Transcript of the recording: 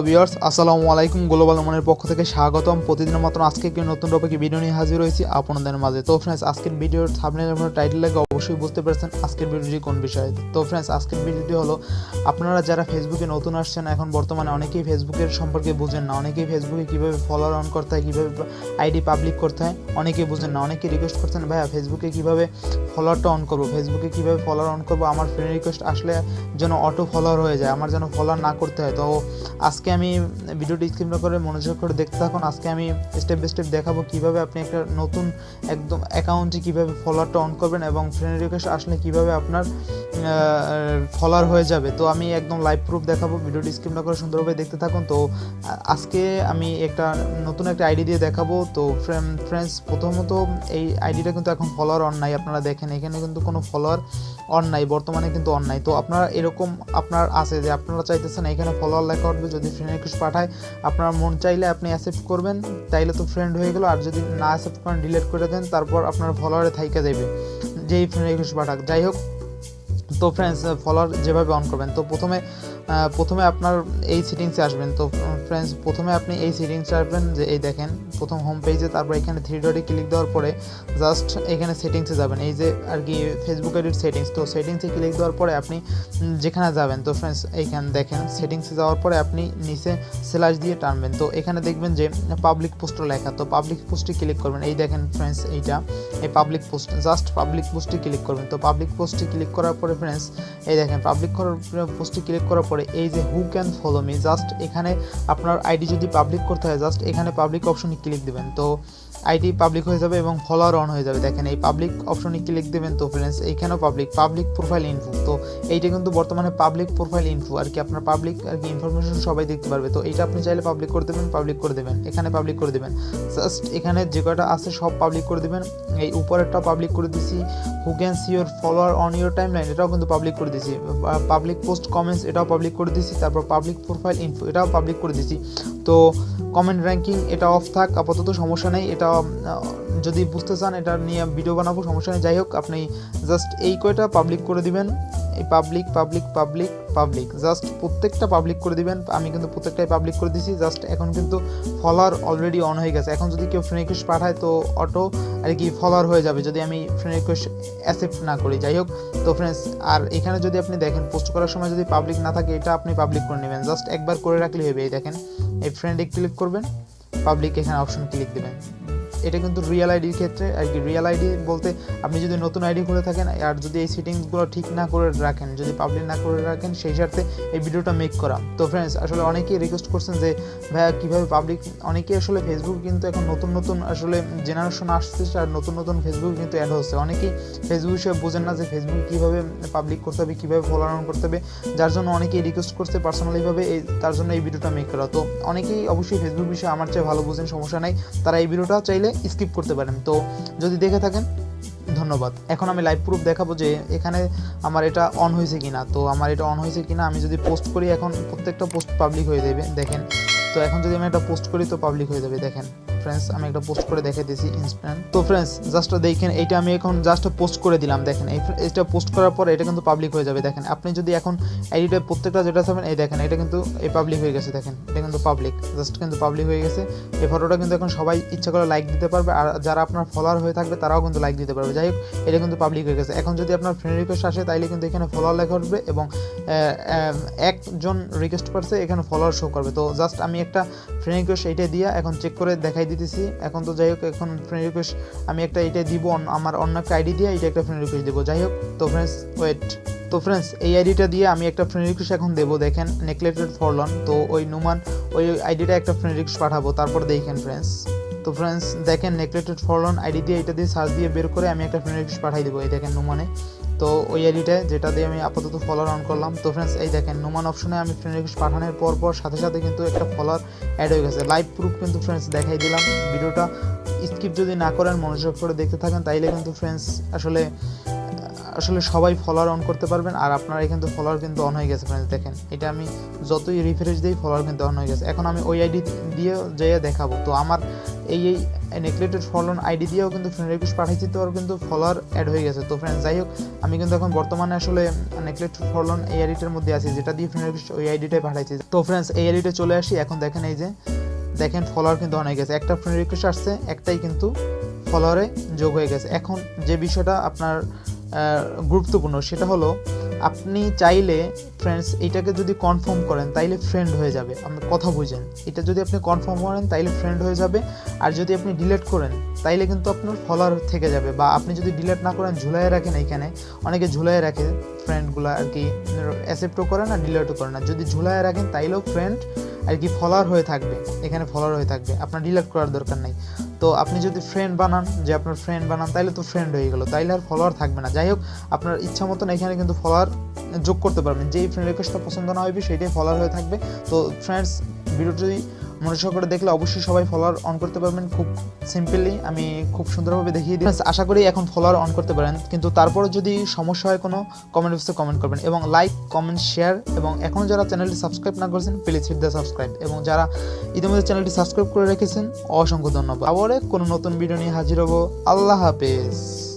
Hello viewers, আসসালামু আলাইকুম। Global মনের পক্ষ থেকে স্বাগতম। প্রতিদিনের মতন আজকে একটি নতুন টপিকে ভিডিও নিয়ে হাজির হয়েছি আপনাদের মাঝে। তো ফ্রেন্ডস, আজকের ভিডিওর থাম্বনেল এবং টাইটেল লাগে অবশ্যই বুঝতে পারছেন আজকের ভিডিওটি কোন বিষয়ে। তো ফ্রেন্ডস, আজকের ভিডিওটি হলো আপনারা যারা ফেসবুকে নতুন আসছেন, এখন বর্তমানে অনেকেই ফেসবুকের সম্পর্কে বুঝেন না। অনেকেই ফেসবুকে কীভাবে ফলোয়ার অন করতে হয়, কীভাবে আইডি পাবলিক করতে হয় অনেকেই বুঝেন না। অনেকেই রিকোয়েস্ট করছেন, ভাইয়া ফেসবুকে কীভাবে ফলোয়ারটা অন করবো, ফেসবুকে কীভাবে ফলোয়ার অন করবো, আমার ফ্রেন্ড রিকোয়েস্ট আসলে যেন অটো ফলোয়ার হয়ে যায়, আমার যেন ফলোয়ার না করতে হয়। তো আজকে আমি ভিডিওটি স্ক্রিন করে মনোযোগ করে দেখতে থাকুন। আজকে আমি স্টেপ বাই স্টেপ দেখাবো কীভাবে আপনি একটা নতুন একদম অ্যাকাউন্টে কীভাবে ফলোয়ারটা অন করবেন এবং ফ্রেন্ড রিকোয়েস্ট আসলে কীভাবে আপনার ফলোয়ার হয়ে যাবে। তো আমি একদম লাইভ প্রুফ দেখাবো, ভিডিওটি স্ক্রিন করে সুন্দরভাবে দেখতে থাকুন। তো আজকে আমি নতুন একটা আইডি দিয়ে দেখাবো। তো ফ্রেন্ডস, প্রথমত এই আইডিটা কিন্তু এখন ফলোয়ার অন নাই। আপনারা দেখেন এখানে কিন্তু কোনো ফলোয়ার অন নাই, বর্তমানে কিন্তু অন নাই। তো আপনারা এরকম আপনার আছে যে আপনারা চাইতেছেন এখানে ফলোয়ার লেখা উঠবে, যদি ফ্রেন্ড রিকোয়েস্ট পাঠায় আপনার মন চাইলে আপনি অ্যাকসেপ্ট করবেন, তাইলে তো ফ্রেন্ড হয়ে গেল। আর যদি না অ্যাকসেপ্ট করেন ডিলিট করে দেন, তারপর আপনার ফলোয়ারে থাইকা যাবে যেই ফ্রেন্ড রিকোয়েস্ট পাঠাক। যাই হোক, তো ফ্রেন্ডস, ফলোয়ার যেভাবে অন করবেন, তো প্রথমে আপনার এই সেটিংসে আসবেন। তো ফ্রেন্ডস, প্রথমে আপনি এই সেটিংসে আসবেন, যে এই দেখেন প্রথম হোম পেজে, তারপর এখানে থ্রি ডটে ক্লিক দেওয়ার পরে জাস্ট এখানে সেটিংসে যাবেন, এই যে আর কি ফেসবুক আইডির সেটিংস। তো সেটিংসে ক্লিক দেওয়ার পরে আপনি যেখানে যাবেন, তো ফ্রেন্ডস এইখানে দেখেন সেটিংসে যাওয়ার পরে আপনি নিচে স্ল্যাশ দিয়ে টানবেন। তো এখানে দেখবেন যে পাবলিক পোস্টও লেখা, তো পাবলিক পোস্টে ক্লিক করবেন। এই দেখেন ফ্রেন্ডস, এই পাবলিক পোস্ট, জাস্ট পাবলিক পোস্টে ক্লিক করবেন। তো পাবলিক পোস্টে ক্লিক করার পরে ফ্রেন্ডস এই দেখেন পাবলিক পোস্টে ক্লিক করার পরে এই যে who can follow me, just এখানে আপনার আইডি যদি পাবলিক করতে হয় জাস্ট এখানে পাবলিক অপশনে ক্লিক দেবেন। তো আইডি পাবলিক হয়ে যাবে এবং ফলোয়ার অন হয়ে যাবে। দেখেন এই পাবলিক অপশনে ক্লিক দেবেন। তো ফ্রেন্ডস, এইখানেও পাবলিক প্রোফাইল ইনফো, তো এইটা কিন্তু বর্তমানে পাবলিক প্রোফাইল ইনফো আর কি, আপনার পাবলিক আর কি ইনফরমেশন সবাই দেখতে পারবে। তো এইটা আপনি চাইলে পাবলিক করে দেবেন, এখানে পাবলিক করে দেবেন। জাস্ট এখানে যে কয়টা আছে সব পাবলিক করে দেবেন। এই উপরেরটা পাবলিক করে দিছি, who can see your follower on your timeline, এটাও কিন্তু পাবলিক করে দিছি। পাবলিক পোস্ট কমেন্টস, এটাও পাবলিক করে দিছি। তারপর পাবলিক প্রোফাইল ইনফো, এটাও পাবলিক করে দিছি। তো কমেন্ট র্যাঙ্কিং এটা অফ থাক আপাতত, সমস্যা নেই। এটা যদি বুঝতে চান এটা নিয়ে ভিডিও বানাবো, সমস্যা নেই। যাই হোক, আপনি জাস্ট এই কয়টা পাবলিক করে দিবেন, এই পাবলিক জাস্ট প্রত্যেকটা পাবলিক করে দিবেন। আমি কিন্তু প্রত্যেকটাই পাবলিক করে দিছি। জাস্ট এখন কিন্তু ফলোয়ার অলরেডি অন হয়ে গেছে। এখন যদি কেউ ফ্রেন্ড রিকোয়েস্ট পাঠায় তো অটো আর কি ফলোয়ার হয়ে যাবে যদি আমি ফ্রেন্ড রিকোয়েস্ট অ্যাকসেপ্ট না করি। যাই হোক, তো ফ্রেন্ডস, আর এখানে যদি আপনি দেখেন পোস্ট করার সময় যদি পাবলিক না থাকে, এটা আপনি পাবলিক করে নেবেন। জাস্ট একবার করে রাখলেই হবে। এই দেখেন এই ফ্রেন্ডে ক্লিক করবেন, পাবলিক এখানে অপশন ক্লিক দেবেন। এটা কিন্তু রিয়েল আইডির ক্ষেত্রে আর কি। রিয়েল আইডি বলতে আপনি যদি নতুন আইডি করে থাকেন আর যদি এই সেটিংসগুলো ঠিক না করে রাখেন, যদি পাবলিক না করে রাখেন, সেই স্বার্থে এই ভিডিওটা মেক করা। তো ফ্রেন্ডস, আসলে অনেকেই রিকোয়েস্ট করছেন যে ভাইয়া কীভাবে পাবলিক, অনেকেই আসলে ফেসবুক কিন্তু এখন নতুন আসলে জেনারেশন আসছে আর নতুন ফেসবুক কিন্তু অ্যাড হচ্ছে। অনেকেই ফেসবুক হিসেবে বোঝেন না যে ফেসবুক কীভাবে পাবলিক করতে হবে, কীভাবে ফলোয়ার অন করতে হবে, যার জন্য অনেকেই রিকোয়েস্ট করছে পার্সোনালিভাবে, তার জন্য এই ভিডিওটা মেক করা। তো অনেকেই অবশ্যই ফেসবুক বিষয়ে আমার চেয়ে ভালো বোঝেন, সমস্যা নাই, তারা এই ভিডিওটা চাইলে স্কিপ করতে পারেন। তো যদি দেখে থাকেন ধন্যবাদ। এখন আমি লাইভ প্রুফ দেখাবো যে এখানে আমার এটা অন হয়েছে কিনা। তো আমার এটা অন হয়েছে কিনা, আমি যদি পোস্ট করি এখন প্রত্যেকটা পোস্ট পাবলিক হয়ে যাবে। দেখেন, তো এখন যদি আমি একটা পোস্ট করি তো পাবলিক হয়ে যাবে। দেখেন ফ্রেন্ডস, আমি একটা পোস্ট করে দেখে দিয়েছি ইনস্ট্যান্ট। তো ফ্রেন্ডস, জাস্ট দেখেন এইটা আমি এখন জাস্ট পোস্ট করে দিলাম। দেখেন এইটা পোস্ট করার পর এটা কিন্তু পাবলিক হয়ে যাবে। দেখেন আপনি যদি এখন আইডিটা প্রত্যেকটা যেটা চাবেন, এই দেখেন এটা কিন্তু এই পাবলিক হয়ে গেছে। দেখেন এটা কিন্তু পাবলিক, জাস্ট কিন্তু পাবলিক হয়ে গেছে। এই ফটোটা কিন্তু এখন সবাই ইচ্ছা করে লাইক দিতে পারবে, আর যারা আপনার ফলোয়ার হয়ে থাকবে তারাও কিন্তু লাইক দিতে পারবে। যাই হোক, এটা কিন্তু পাবলিক হয়ে গেছে। এখন যদি আপনার ফ্রেন্ড রিকোয়েস্ট আসে তাইলে কিন্তু এখানে ফলোয়ার লেখা উঠবে এবং একজন রিকোয়েস্ট করছে এখানে ফলোয়ার শো করবে। তো জাস্ট আমি একটা ফ্রেন্ড রিকোয়েস্ট এইটা দিয়ে এখন চেক করে দেখাই দিতেছি। এখন তো যাই হোক, এখন ফ্রেন্ড রিকোয়েস্ট আমি একটা এটা দিব, আমার অন্য একটা আইডি দিয়ে এটা একটা ফ্রেন্ড রিকোয়েস্ট দেবো। যাই হোক, তো ফ্রেন্ডস ওয়েট, তো ফ্রেন্ডস এই আইডিটা দিয়ে আমি একটা ফ্রেন্ড রিকোয়েস্ট এখন দেবো। দেখেন নেগলেক্টেড ফরলন, তো ওই নুমান ওই আইডিটা একটা ফ্রেন্ড রিকোয়েস্ট পাঠাবো। তারপর দেখেন ফ্রেন্ডস, তো ফ্রেন্ডস দেখেন নেগলেক্টেড ফরলন আইডি দিয়ে এটা দিয়ে সার্চ দিয়ে বের করে আমি একটা ফ্রেন্ড রিকোয়েস্ট পাঠাই দেবো। এই দেখেন নুমানে, তো ওই আইডিটায় যেটা দিয়ে আমি আপাতত ফলোয়ার অন করলাম। তো ফ্রেন্ডস এই দেখেন নুমান অপশনে আমি ফ্রেন্ড রিকোয়েস্ট পাঠানোর পর সাথে কিন্তু একটা ফলোয়ার অ্যাড হয়ে গেছে। লাইভ প্রুফ কিন্তু ফ্রেন্ডস দেখাই দিলাম। ভিডিওটা স্কিপ যদি না করেন, মনোযোগ করে দেখতে থাকেন, তাইলে কিন্তু ফ্রেন্ডস আসলে সবাই ফলোয়ার অন করতে পারবেন। আর আপনারা কিন্তু ফলোয়ার কিন্তু অন হয়ে গেছে ফ্রেন্ডস। দেখেন এটা আমি যতই রিফ্রেশ দিই ফলোয়ার কিন্তু অন হয়ে গেছে। এখন আমি ওই আইডি দিয়ে যেয়ে দেখাবো। তো আমার এই নেগলেক্টেড ফলোন আইডি দিয়েও কিন্তু ফ্রেন্ড রিকোয়েস্ট পাঠাইছি, তো আর কিন্তু ফলোয়ার অ্যাড হয়ে গেছে। তো ফ্রেন্ডস যাই হোক, আমি কিন্তু এখন বর্তমানে আসলে নেগলেক্টেড ফলোন এই আইডিটার মধ্যে আছি, যেটা দিয়ে ফ্রেন্ড রিকোয়েস্ট ওই আইডিটাই পাঠাইছি। তো ফ্রেন্ডস এই আইডিটা চলে আসি, এখন দেখেন এই যে দেখেন ফলোয়ার কিন্তু অনেক গেছে, একটা ফ্রেন্ড রিকোয়েস্ট আসছে, একটাই কিন্তু ফলোয়ারে যোগ হয়ে গেছে। এখন যে বিষয়টা আপনার গুরুত্বপূর্ণ সেটা হলো আপনি চাইলে ফ্রেন্ডস এটাকে যদি কনফার্ম করেন তাইলে ফ্রেন্ড হয়ে যাবে। আপনি কথা বুঝেন, এটা যদি আপনি কনফার্ম করেন তাইলে ফ্রেন্ড হয়ে যাবে, আর যদি আপনি ডিলিট করেন তাইলে কিন্তু আপনার ফলোয়ার থেকে যাবে। বা আপনি যদি ডিলিট না করেন, ঝুলাইয়ে রাখেন, এইখানে অনেকে ঝুলাইয়ে রাখে ফ্রেন্ডগুলো আর কি, অ্যাকসেপ্টও করে না ডিলিটও করে না। যদি ঝুলাইয়ে রাখেন তাইলেও ফ্রেন্ড আর কি ফলোয়ার হয়ে থাকবে, এখানে ফলোয়ার হয়ে থাকবে, আপনার ডিলিট করার দরকার নেই। তো আপনি যদি ফ্রেন্ড বানান, যে আপনার ফ্রেন্ড বানান, তাইলে তো ফ্রেন্ড হয়ে গেলো, তাইলে আর ফলোয়ার থাকবে না। যাই হোক, আপনার ইচ্ছা মতন এখানে কিন্তু ফলোয়ার যোগ করতে পারবেন, যেই ফ্রেন্ড রিকোয়েস্টটা পছন্দ না হবে সেইটাই ফলোয়ার হয়ে থাকবে। তো ফ্রেন্ডস ভিডিওটি মনোযোগ করে দেখলে অবশ্যই সবাই ফলোয়ার অন করতে পারবেন, খুব সিম্পলি আমি খুব সুন্দরভাবে দেখিয়ে দিই। আশা করি এখন ফলোয়ার অন করতে পারেন, কিন্তু তারপরে যদি সমস্যা হয় কোনো কমেন্ট বক্সে কমেন্ট করবেন, এবং লাইক কমেন্ট শেয়ার, এবং এখনও যারা চ্যানেলটি সাবস্ক্রাইব না করেছেন প্লিজ হিট দ্য সাবস্ক্রাইব, এবং যারা ইতিমধ্যে চ্যানেলটি সাবস্ক্রাইব করে রেখেছেন অসংখ্য ধন্যবাদ। আবার কোনো নতুন ভিডিও নিয়ে হাজির হব। আল্লাহ হাফেজ।